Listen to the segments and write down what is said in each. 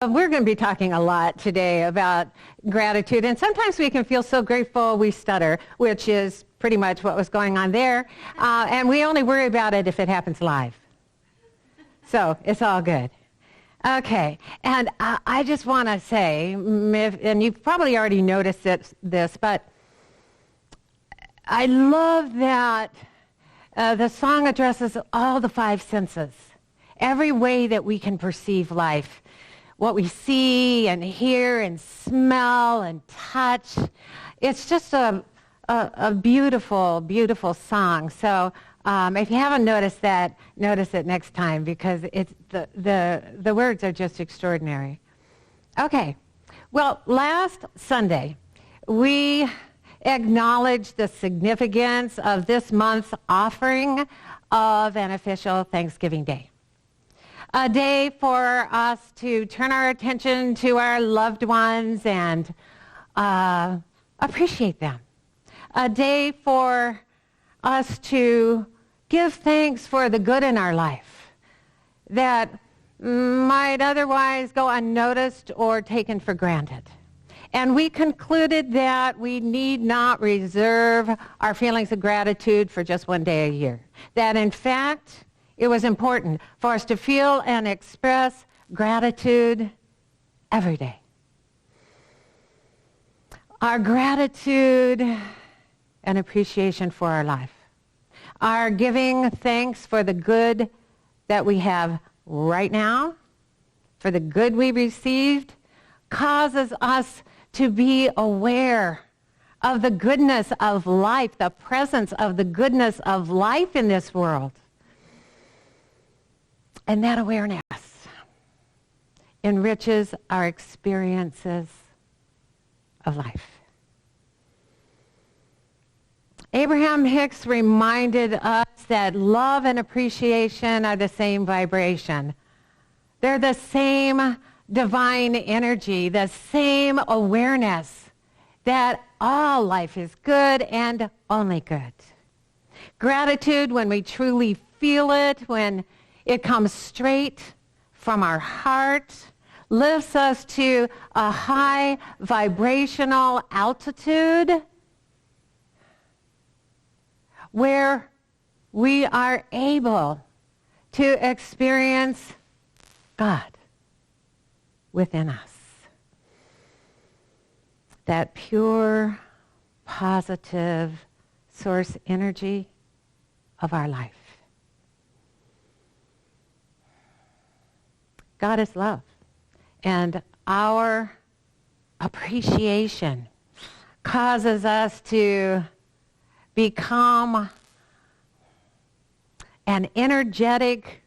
We're going to be talking a lot today about gratitude, and sometimes we can feel so grateful we stutter, which is pretty much what was going on there, and we only worry about it if it happens live. So it's all good. Okay, and I just want to say, and you've probably already noticed this, but I love that the song addresses all the five senses, every way that we can perceive life. What we see and hear and smell and touch. It's just a beautiful, beautiful song. So if you haven't noticed that, notice it next time because it's the words are just extraordinary. Okay. Well, last Sunday, we acknowledged the significance of this month's offering of an official Thanksgiving Day. A day for us to turn our attention to our loved ones and appreciate them. A day for us to give thanks for the good in our life that might otherwise go unnoticed or taken for granted. And we concluded that we need not reserve our feelings of gratitude for just one day a year. That in fact, it was important for us to feel and express gratitude every day. Our gratitude and appreciation for our life. Our giving thanks for the good that we have right now, for the good we received, causes us to be aware of the goodness of life, the presence of the goodness of life in this world. And that awareness enriches our experiences of life. Abraham Hicks reminded us that love and appreciation are the same vibration. They're the same divine energy, the same awareness that all life is good and only good. Gratitude, when we truly feel it, when it comes straight from our heart, lifts us to a high vibrational altitude where we are able to experience God within us. That pure, positive source energy of our life. God is love. And our appreciation causes us to become an energetic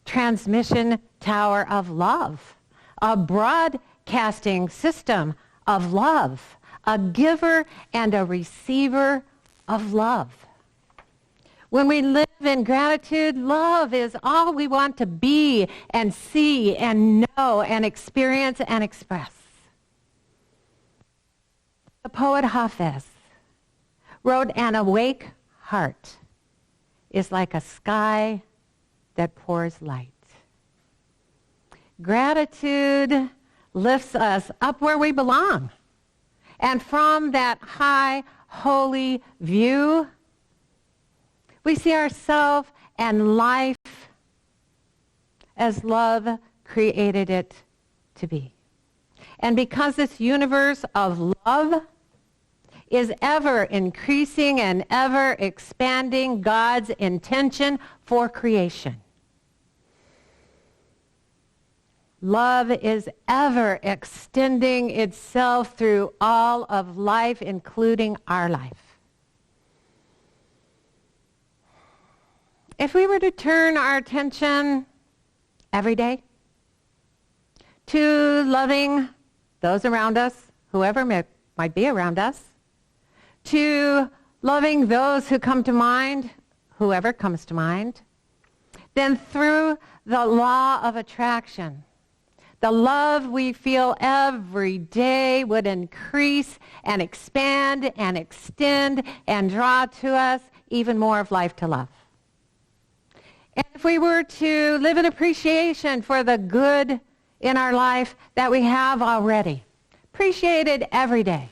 transmission tower of love, a broadcasting system of love, a giver and a receiver of love. When we live in gratitude, love is all we want to be and see and know and experience and express. The poet Hafez wrote, "An awake heart is like a sky that pours light." Gratitude lifts us up where we belong. And from that high, holy view, we see ourselves and life as love created it to be. And because this universe of love is ever increasing and ever expanding God's intention for creation, love is ever extending itself through all of life, including our life. If we were to turn our attention every day to loving those around us, whoever might be around us, to loving those who come to mind, whoever comes to mind, then through the law of attraction, the love we feel every day would increase and expand and extend and draw to us even more of life to love. And if we were to live in appreciation for the good in our life that we have already, appreciated every day,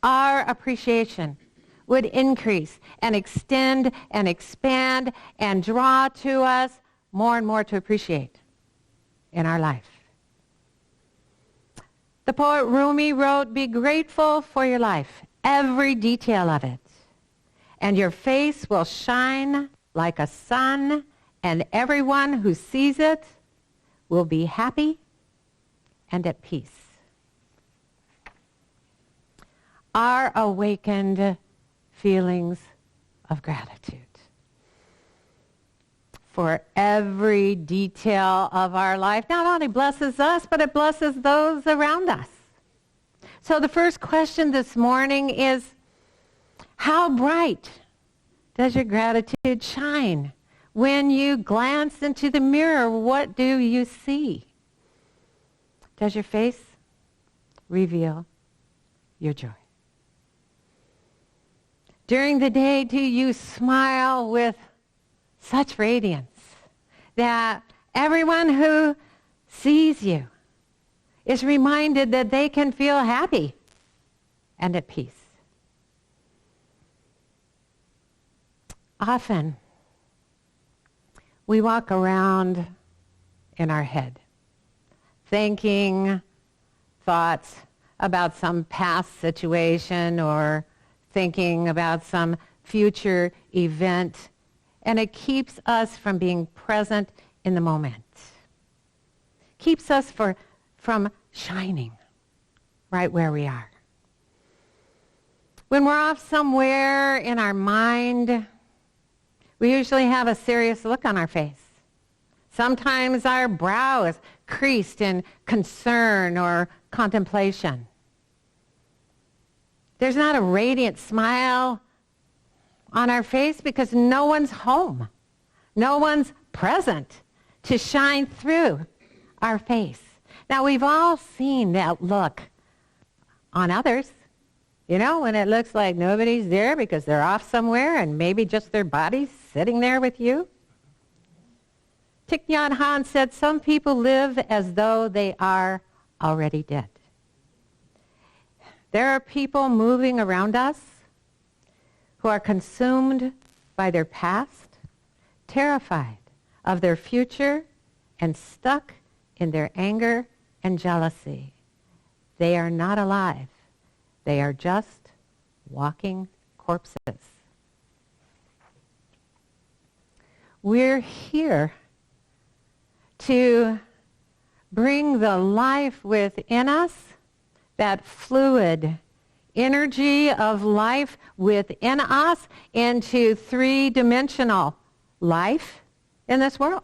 our appreciation would increase and extend and expand and draw to us more and more to appreciate in our life. The poet Rumi wrote, "Be grateful for your life, every detail of it, and your face will shine like a sun, and everyone who sees it will be happy and at peace." Our awakened feelings of gratitude for every detail of our life not only blesses us, but it blesses those around us. So the first question this morning is, how bright does your gratitude shine? When you glance into the mirror, what do you see? Does your face reveal your joy? During the day, do you smile with such radiance that everyone who sees you is reminded that they can feel happy and at peace? Often, we walk around in our head, thinking thoughts about some past situation or thinking about some future event, and it keeps us from being present in the moment. Keeps us from shining right where we are. When we're off somewhere in our mind, we usually have a serious look on our face. Sometimes our brow is creased in concern or contemplation. There's not a radiant smile on our face because no one's home. No one's present to shine through our face. Now, we've all seen that look on others. You know, when it looks like nobody's there because they're off somewhere and maybe just their body's sitting there with you. Thich Nhat Hahn said, "Some people live as though they are already dead." There are people moving around us who are consumed by their past, terrified of their future, and stuck in their anger and jealousy. They are not alive. They are just walking corpses. We're here to bring the life within us, that fluid energy of life within us, into three-dimensional life in this world.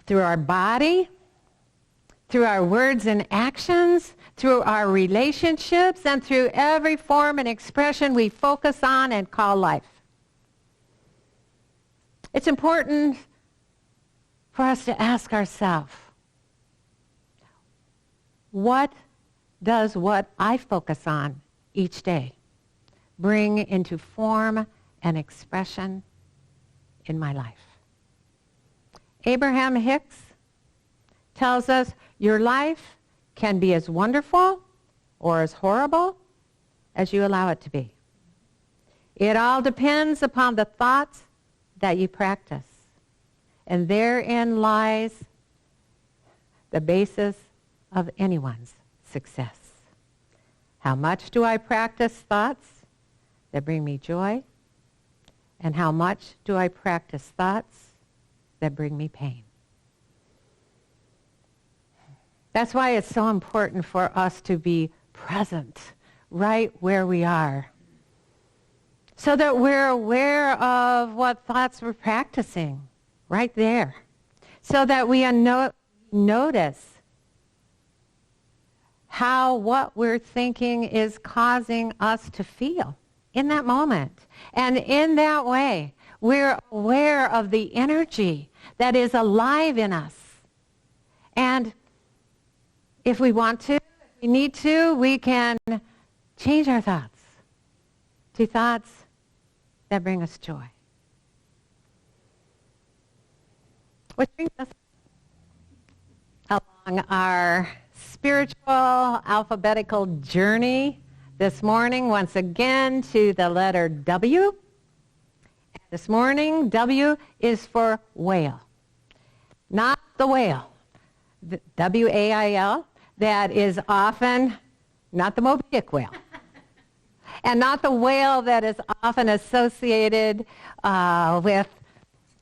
Through our body, through our words and actions, through our relationships, and through every form and expression we focus on and call life. It's important for us to ask ourselves, what does what I focus on each day bring into form and expression in my life? Abraham Hicks tells us your life can be as wonderful or as horrible as you allow it to be. It all depends upon the thoughts that you practice. And therein lies the basis of anyone's success. How much do I practice thoughts that bring me joy? And how much do I practice thoughts that bring me pain? That's why it's so important for us to be present right where we are, so that we're aware of what thoughts we're practicing right there, so that we notice how what we're thinking is causing us to feel in that moment. And in that way, we're aware of the energy that is alive in us. And if we want to, if we need to, we can change our thoughts to thoughts that bring us joy. Which brings us our spiritual alphabetical journey this morning once again to the letter W. This morning, W is for whale. Not the whale, the W-A-I-L, that is often not the Moby Dick whale. And not the whale that is often associated with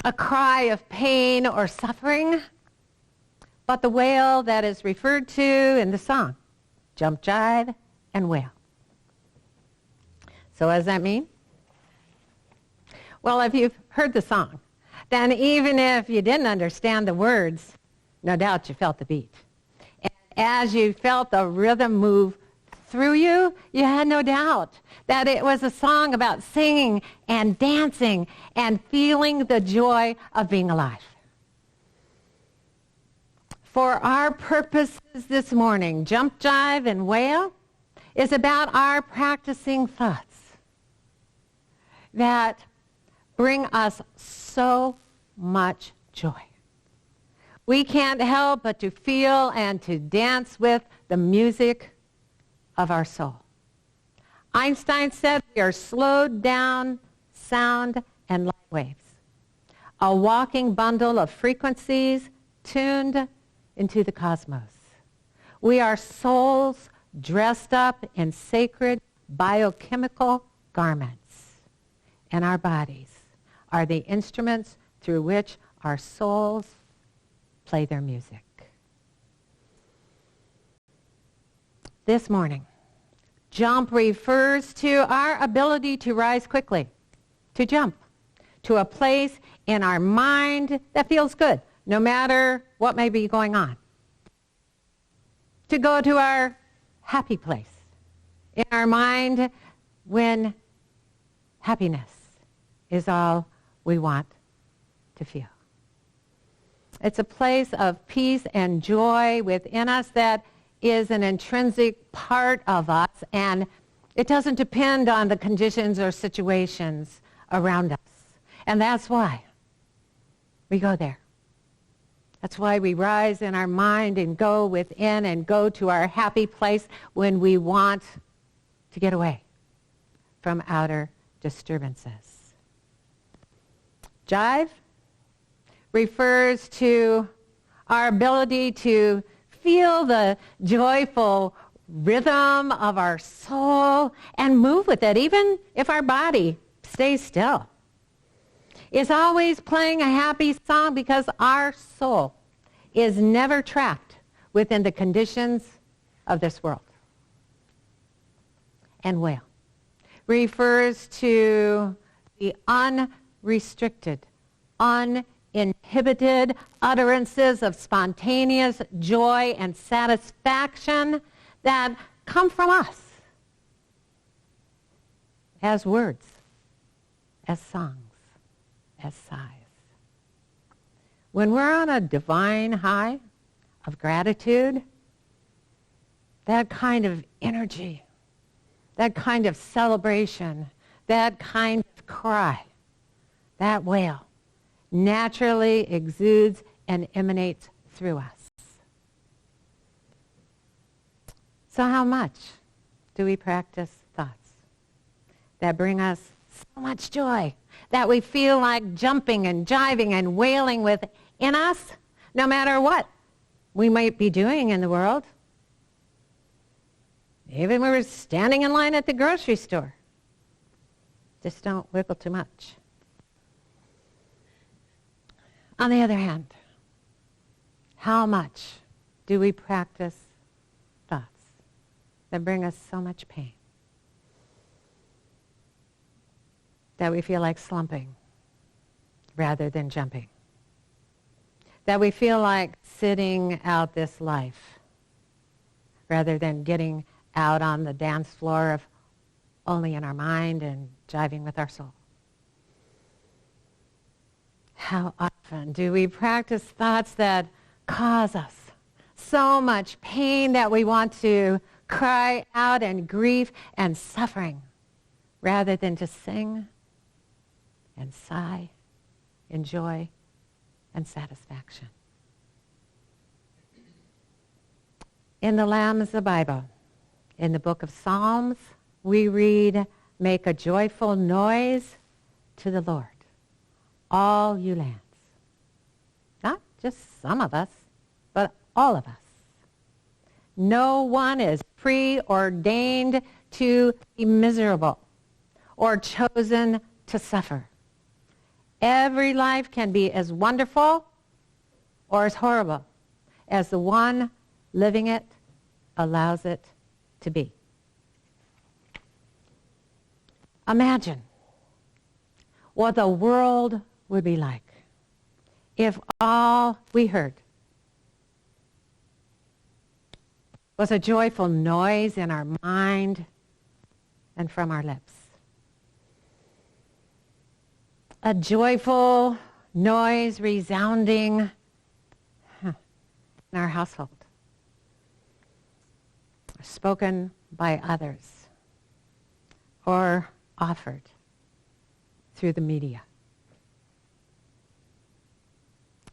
a cry of pain or suffering, but the whale that is referred to in the song, Jump, Jive, and Wail. So what does that mean? Well, if you've heard the song, then even if you didn't understand the words, no doubt you felt the beat. And as you felt the rhythm move through you, you had no doubt that it was a song about singing and dancing and feeling the joy of being alive. For our purposes this morning, Jump, Jive, and Wail is about our practicing thoughts that bring us so much joy. We can't help but to feel and to dance with the music of our soul. Einstein said we are slowed down sound and light waves, a walking bundle of frequencies tuned into the cosmos. We are souls dressed up in sacred biochemical garments, and our bodies are the instruments through which our souls play their music. This morning, jump refers to our ability to rise quickly, to jump to a place in our mind that feels good, no matter what may be going on. To go to our happy place in our mind when happiness is all we want to feel. It's a place of peace and joy within us that is an intrinsic part of us, and it doesn't depend on the conditions or situations around us. And that's why we go there. That's why we rise in our mind and go within and go to our happy place when we want to get away from outer disturbances. Jive refers to our ability to feel the joyful rhythm of our soul and move with it, even if our body stays still. It's always playing a happy song because our soul is never trapped within the conditions of this world. And wail refers to the unrestricted, uninhibited utterances of spontaneous joy and satisfaction that come from us as words, as songs, as sighs. When we're on a divine high of gratitude, that kind of energy, that kind of celebration, that kind of cry, that wail naturally exudes and emanates through us. So how much do we practice thoughts that bring us so much joy that we feel like jumping and jiving and wailing within us, no matter what we might be doing in the world? Even when we're standing in line at the grocery store. Just don't wiggle too much. On the other hand, how much do we practice thoughts that bring us so much pain that we feel like slumping rather than jumping? That we feel like sitting out this life rather than getting out on the dance floor of only in our mind and jiving with our soul? How often do we practice thoughts that cause us so much pain that we want to cry out in grief and suffering rather than to sing and sigh in joy and satisfaction? In the Lamb's Bible, in the book of Psalms, we read, "Make a joyful noise to the Lord, all you lands." Not just some of us, but all of us. No one is preordained to be miserable or chosen to suffer. Every life can be as wonderful or as horrible as the one living it allows it to be. Imagine what the world would be like if all we heard was a joyful noise in our mind and from our lips. A joyful noise resounding in our household, spoken by others, or offered through the media.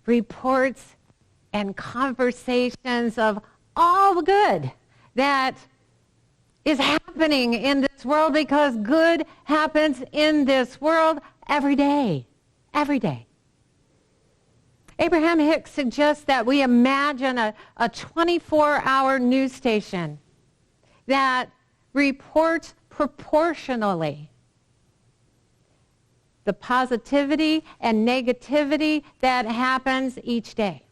Reports and conversations of all the good that is happening in this world, because good happens in this world every day. Every day. Abraham Hicks suggests that we imagine a 24-hour news station that reports proportionally the positivity and negativity that happens each day.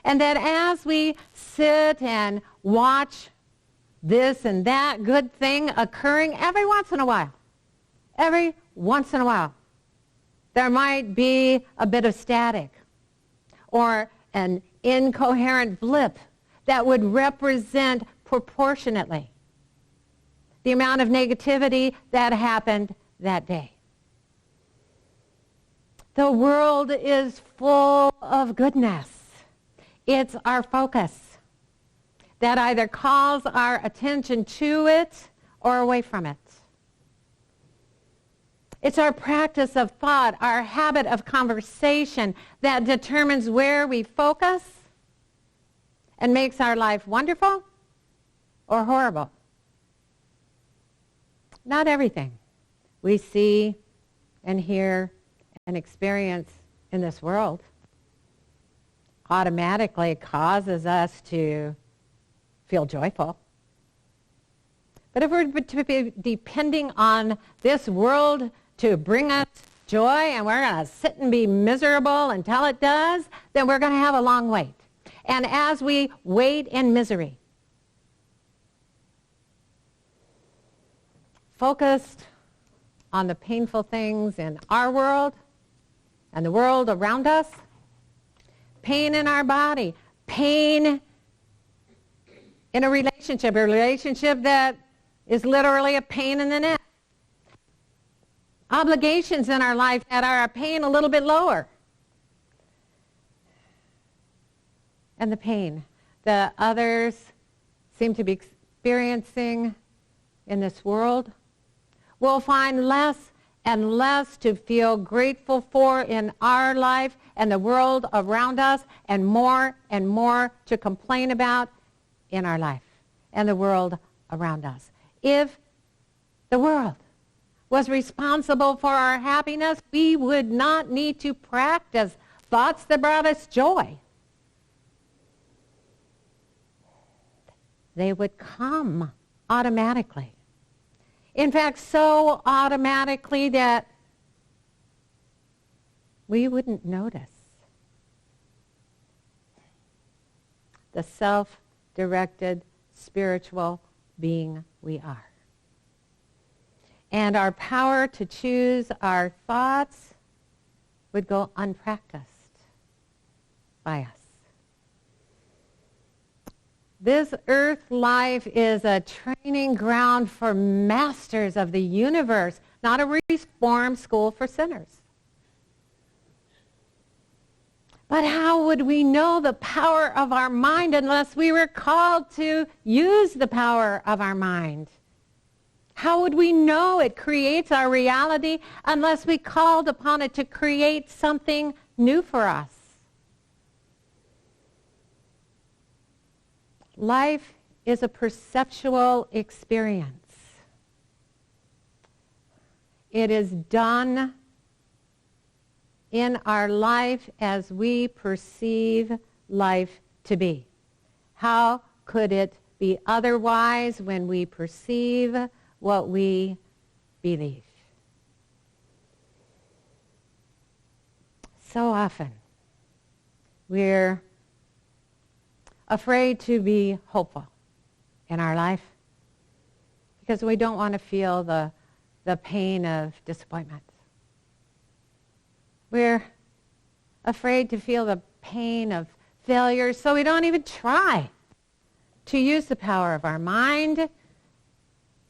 And that as we sit and watch this and that good thing occurring every once in a while, there might be a bit of static or an incoherent blip that would represent proportionately the amount of negativity that happened that day. The world is full of goodness. It's our focus that either calls our attention to it or away from it. It's our practice of thought, our habit of conversation that determines where we focus and makes our life wonderful or horrible. Not everything we see and hear and experience in this world automatically causes us to feel joyful. But if we're to be depending on this world to bring us joy and we're going to sit and be miserable until it does, then we're going to have a long wait. And as we wait in misery, focused on the painful things in our world and the world around us, pain in our body, pain in a relationship that is literally a pain in the neck, obligations in our life that are a pain a little bit lower, and the pain that others seem to be experiencing in this world, we'll find less and less to feel grateful for in our life and the world around us, and more to complain about in our life and the world around us. If the world was responsible for our happiness, we would not need to practice thoughts that brought us joy. They would come automatically. In fact, so automatically that we wouldn't notice. The self-directed spiritual being we are. And our power to choose our thoughts would go unpracticed by us. This earth life is a training ground for masters of the universe, not a reform school for sinners. But how would we know the power of our mind unless we were called to use the power of our mind? How would we know it creates our reality unless we called upon it to create something new for us? Life is a perceptual experience. It is done in our life as we perceive life to be. How could it be otherwise when we perceive what we believe? So often, we're afraid to be hopeful in our life because we don't want to feel the pain of disappointment. We're afraid to feel the pain of failure, so we don't even try to use the power of our mind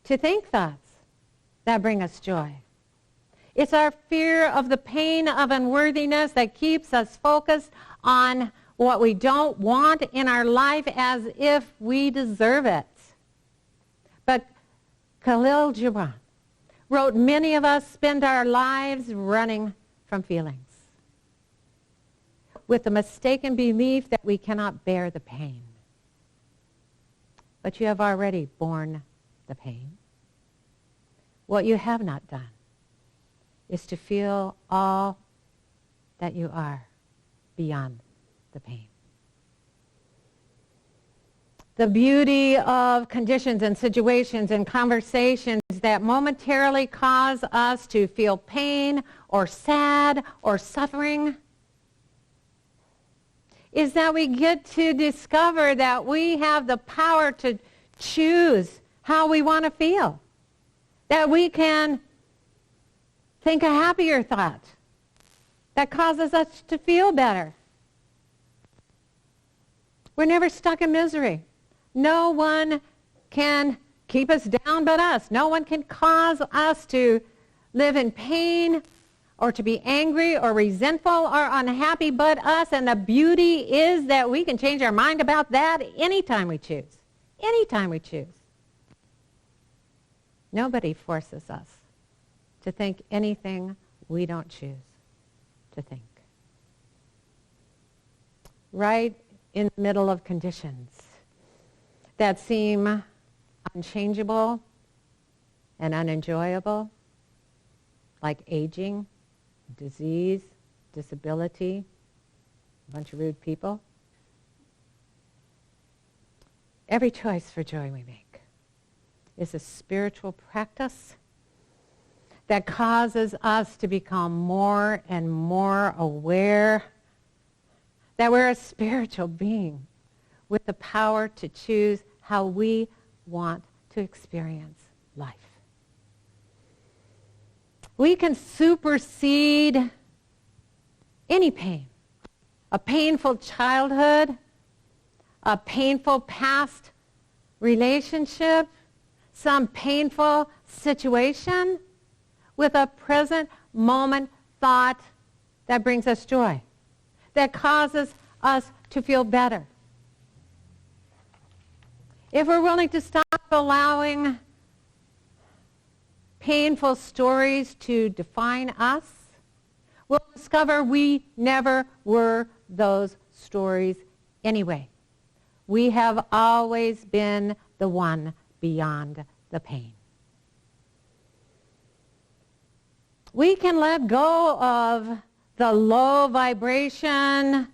to think thoughts that bring us joy. It's our fear of the pain of unworthiness that keeps us focused on what we don't want in our life as if we deserve it. But Khalil Gibran wrote, many of us spend our lives running from feelings with the mistaken belief that we cannot bear the pain. But you have already borne the pain. What you have not done is to feel all that you are beyond the pain. The beauty of conditions and situations and conversations that momentarily cause us to feel pain or sad or suffering is that we get to discover that we have the power to choose how we want to feel. That we can think a happier thought that causes us to feel better. We're never stuck in misery. No one can keep us down but us. No one can cause us to live in pain or to be angry or resentful or unhappy but us. And the beauty is that we can change our mind about that anytime we choose. Anytime we choose. Nobody forces us to think anything we don't choose to think. Right in the middle of conditions that seem unchangeable and unenjoyable, like aging, disease, disability, a bunch of rude people. Every choice for joy we make is a spiritual practice that causes us to become more and more aware that we're a spiritual being with the power to choose how we want to experience life. We can supersede any pain, a painful childhood, a painful past relationship, some painful situation, with a present moment thought that brings us joy, that causes us to feel better. If we're willing to stop allowing painful stories to define us, we'll discover we never were those stories anyway. We have always been the one beyond the pain. We can let go of the low vibration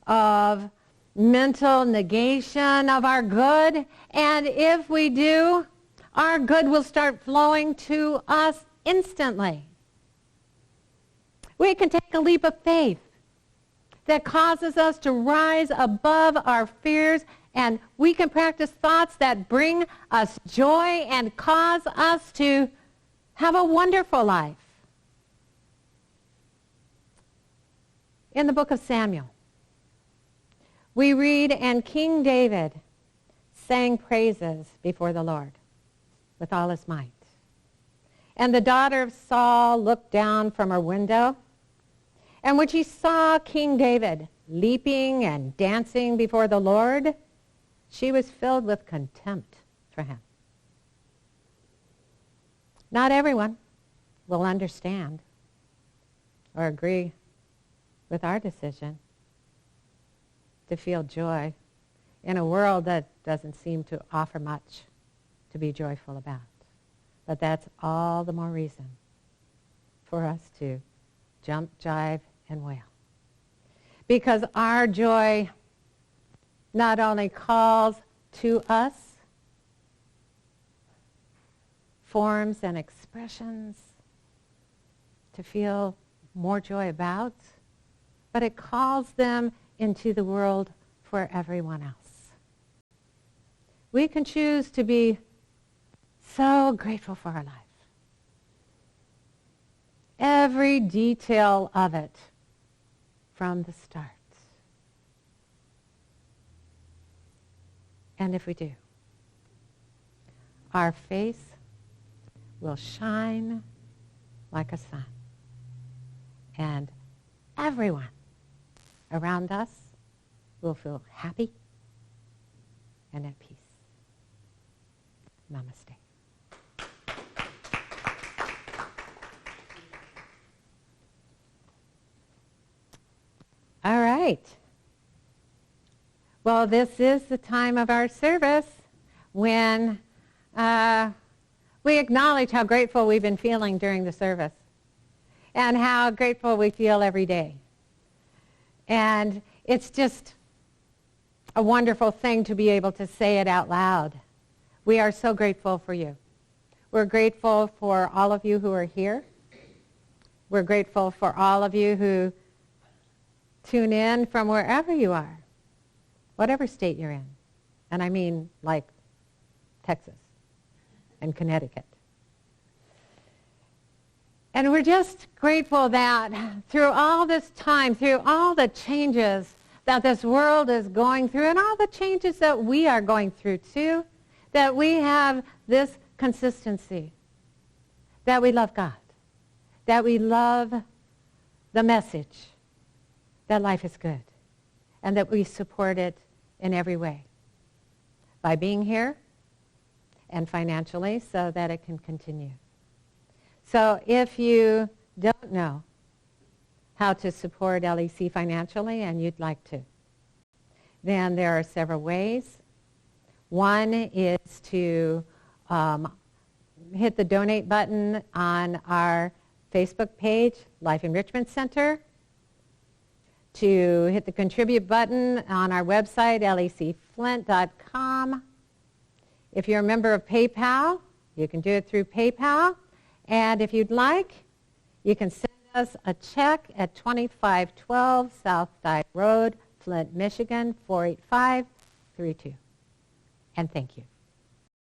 of mental negation of our good, and if we do, our good will start flowing to us instantly. We can take a leap of faith that causes us to rise above our fears, and we can practice thoughts that bring us joy and cause us to have a wonderful life. In the book of Samuel, we read, and King David sang praises before the Lord with all his might. And the daughter of Saul looked down from her window, and when she saw King David leaping and dancing before the Lord, she was filled with contempt for him. Not everyone will understand or agree with our decision to feel joy in a world that doesn't seem to offer much to be joyful about. But that's all the more reason for us to jump, jive, and wail. Because our joy not only calls to us forms and expressions to feel more joy about, but it calls them into the world for everyone else. We can choose to be so grateful for our life. Every detail of it from the start. And if we do, our face will shine like a sun. And everyone around us will feel happy and at peace. Namaste. All right. Well, this is the time of our service when we acknowledge how grateful we've been feeling during the service and how grateful we feel every day. And it's just a wonderful thing to be able to say it out loud. We are so grateful for you. We're grateful for all of you who are here. We're grateful for all of you who tune in from wherever you are, whatever state you're in. And I mean like Texas and Connecticut. And we're just grateful that through all this time, through all the changes that this world is going through and all the changes that we are going through too, that we have this consistency, that we love God, that we love the message that life is good, and that we support it in every way by being here and financially so that it can continue. So if you don't know how to support LEC financially and you'd like to, then there are several ways. One is to hit the donate button on our Facebook page, Life Enrichment Center, to hit the contribute button on our website, lecflint.com. If you're a member of PayPal, you can do it through PayPal. And if you'd like, you can send us a check at 2512 South Dyke Road, Flint, Michigan, 48532. And thank you.